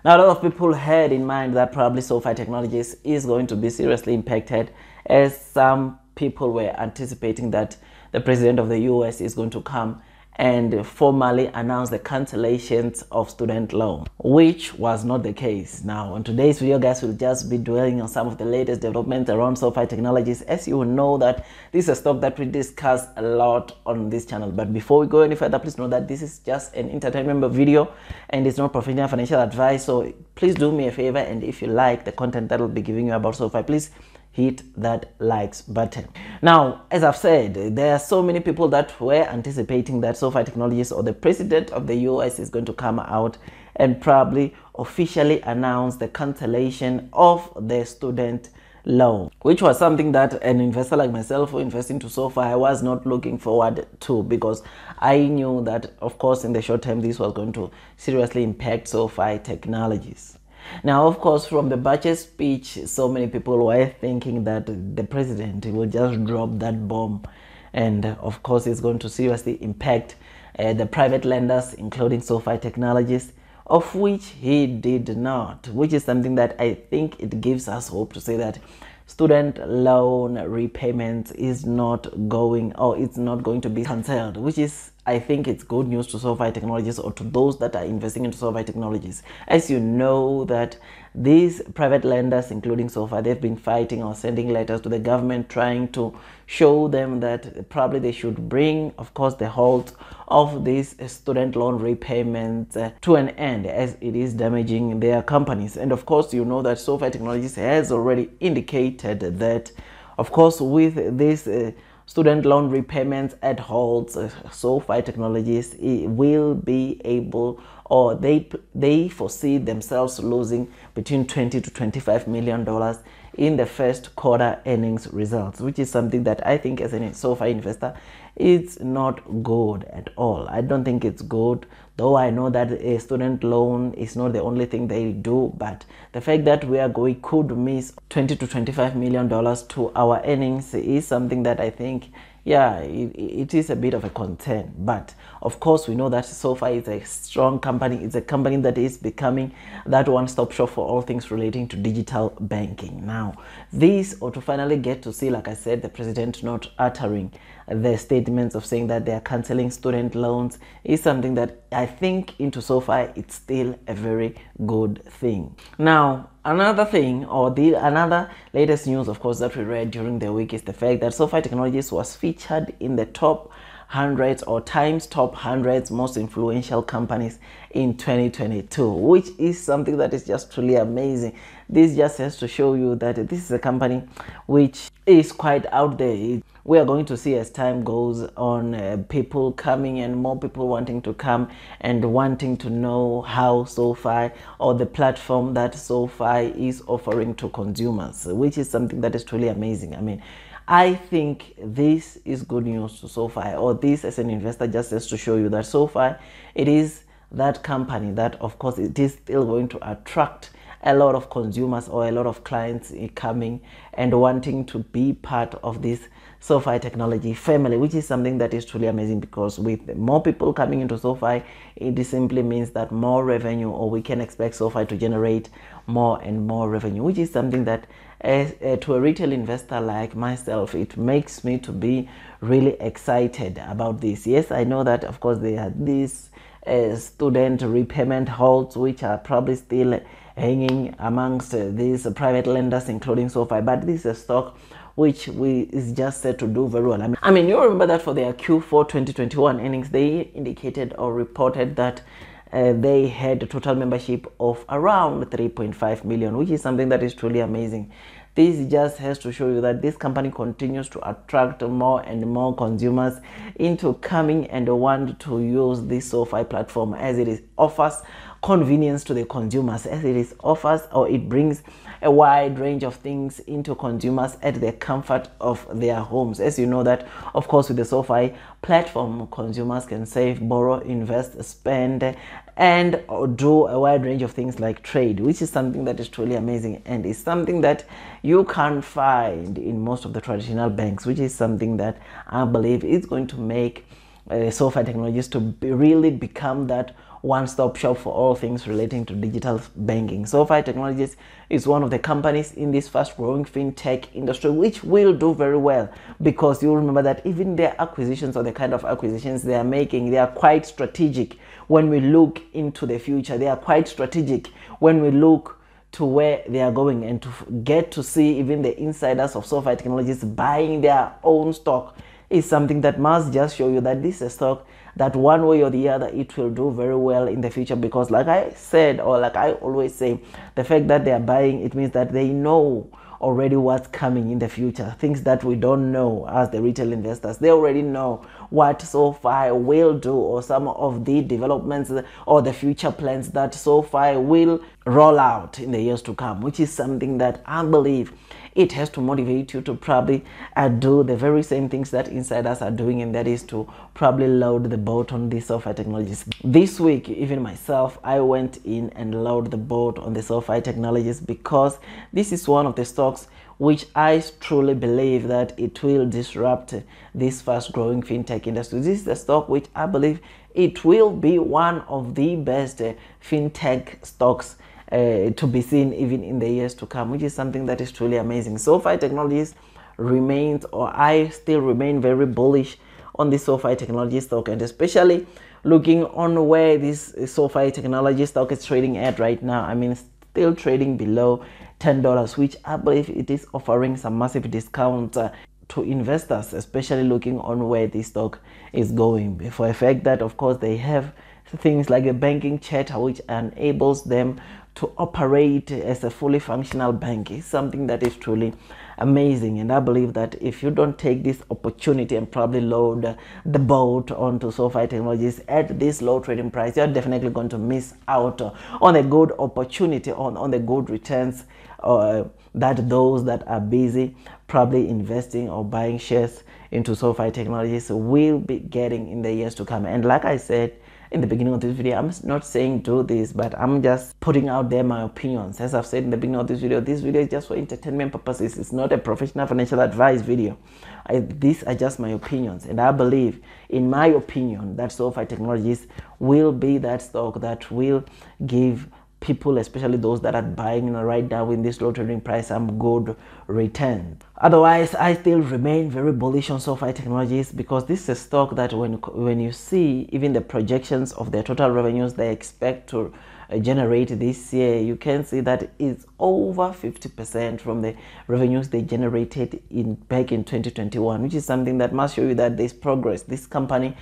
Now, a lot of people had in mind that probably Sofi Technologies is going to be seriously impacted, as some people were anticipating that the president of the US is going to come and formally announce the cancellations of student loan, which was not the case. Now, on today's video, guys, we'll just be dwelling on some of the latest developments around Sofi Technologies. As you will know that this is a stock that we discuss a lot on this channel. But before we go any further, please know that this is just an entertainment video and it's not professional financial advice. So please do me a favor, and if you like the content that will be giving you about Sofi, please hit that likes button. Now, as I've said, there are so many people that were anticipating that Sofi Technologies or the president of the US is going to come out and probably officially announce the cancellation of the student loan, which was something that an investor like myself who invests into Sofi, I was not looking forward to, because I knew that, of course, in the short term, this was going to seriously impact Sofi Technologies. Now, of course, from the budget speech, so many people were thinking that the president will just drop that bomb, and of course it's going to seriously impact the private lenders, including Sofi Technologies, of which he did not, which is something that I think it gives us hope to say that student loan repayment is not going, or it's not going to be cancelled, which is, I think it's good news to Sofi Technologies, or to those that are investing into Sofi Technologies. As you know that these private lenders, including Sofi, they've been fighting or sending letters to the government trying to show them that probably they should bring, of course, the halt of these student loan repayments to an end, as it is damaging their companies. And of course, you know that Sofi Technologies has already indicated that, of course, with this student loan repayments at halt, Sofi Technologies will be able, or they foresee themselves losing between 20 to 25 million dollars in the first quarter earnings results, which is something that I think as a Sofi investor, it's not good at all. I don't think it's good, though I know that a student loan is not the only thing they do, but the fact that we could miss 20 to 25 million dollars to our earnings is something that I think, yeah, it is a bit of a concern. But of course, we know that Sofi is a strong company. It's a company that is becoming that one-stop shop for all things relating to digital banking. Now, this, or to finally get to see, like I said, the president not uttering the statements of saying that they are cancelling student loans, is something that I think into Sofi, it's still a very good thing. Now, another thing, or another latest news, of course, that we read during the week is the fact that Sofi Technologies was featured in the top 100 or Times top 100 most influential companies in 2022, which is something that is just truly amazing. This just has to show you that this is a company which is quite out there. We are going to see, as time goes on, people coming and more people wanting to come and wanting to know how Sofi, or the platform that Sofi is offering to consumers, which is something that is truly amazing. I mean, I think this is good news to Sofi, or this as an investor just has to show you that Sofi, it is that company that, of course, it is still going to attract a lot of consumers or a lot of clients coming and wanting to be part of this Sofi Technology family, which is something that is truly amazing, because with more people coming into Sofi, it simply means that more revenue, or we can expect Sofi to generate more and more revenue, which is something that to a retail investor like myself, it makes me to be really excited about this. Yes, I know that, of course, they had these student repayment halts, which are probably still hanging amongst these private lenders, including Sofi, but this is a stock which is just set to do very well. I mean, you remember that for their Q4 2021 earnings, they indicated or reported that they had a total membership of around 3.5 million, which is something that is truly amazing. This just has to show you that this company continues to attract more and more consumers into coming and want to use this Sofi platform, as it offers convenience to the consumers, as it offers, or it brings a wide range of things into consumers at the comfort of their homes. As you know that, of course, with the Sofi platform, consumers can save, borrow, invest, spend, and do a wide range of things like trade, which is something that is truly amazing, and is something that you can't find in most of the traditional banks, which is something that I believe is going to make Sofi Technologies to really become that one-stop shop for all things relating to digital banking. Sofi Technologies is one of the companies in this fast-growing fintech industry which will do very well, because you remember that even their acquisitions, or the kind of acquisitions they are making, they are quite strategic when we look into the future. They are quite strategic when we look to where they are going, and to get to see even the insiders of Sofi Technologies buying their own stock is something that must just show you that this is a stock that one way or the other it will do very well in the future. Because like I said, or like I always say, the fact that they are buying, it means that they know already what's coming in the future, things that we don't know as the retail investors. They already know what Sofi will do, or some of the developments or the future plans that Sofi will roll out in the years to come, which is something that I believe it has to motivate you to probably do the very same things that insiders are doing, and that is to probably load the boat on the Sofi Technologies. This week, even myself, I went in and loaded the boat on the Sofi Technologies, because this is one of the stocks which I truly believe that it will disrupt this fast-growing fintech industry. This is the stock which I believe it will be one of the best fintech stocks to be seen even in the years to come, which is something that is truly amazing. Sofi Technologies remains, or I still remain very bullish on the Sofi Technology stock, and especially looking on where this Sofi Technology stock is trading at right now. I mean, still trading below $10, which I believe it is offering some massive discounts to investors, especially looking on where this stock is going. For a fact that, of course, they have things like the banking charter, which enables them to operate as a fully functional bank. Is something that is truly amazing, and I believe that if you don't take this opportunity and probably load the boat onto Sofi Technologies at this low trading price, you're definitely going to miss out on a good opportunity, on the good returns that those that are busy probably investing or buying shares into Sofi Technologies will be getting in the years to come. And like I said in the beginning of this video, I'm not saying do this, but I'm just putting out there my opinions. As I've said in the beginning of this video is just for entertainment purposes. It's not a professional financial advice video. These are just my opinions, and I believe, in my opinion, that Sofi Technologies will be that stock that will give people, especially those that are buying right now in this low trading price, some good return. Otherwise, I still remain very bullish on Sofi Technologies, because this is a stock that when you see even the projections of their total revenues they expect to generate this year, you can see that it's over 50% from the revenues they generated back in 2021, which is something that must show you that there's progress. This company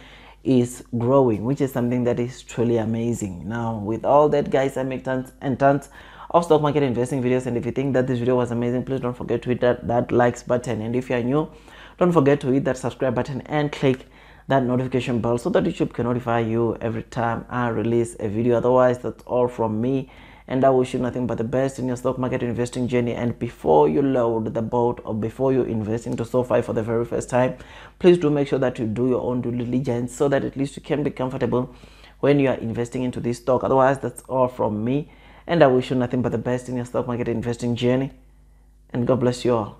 is growing, which is something that is truly amazing. Now, with all that, guys, I make tons and tons of stock market investing videos, and if you think that this video was amazing, please don't forget to hit that likes button, and if you are new, don't forget to hit that subscribe button and click that notification bell so that YouTube can notify you every time I release a video. Otherwise, that's all from me, and I wish you nothing but the best in your stock market investing journey. And before you load the boat, or before you invest into Sofi for the very first time, please do make sure that you do your own due diligence, so that at least you can be comfortable when you are investing into this stock. Otherwise, that's all from me, and I wish you nothing but the best in your stock market investing journey, and God bless you all.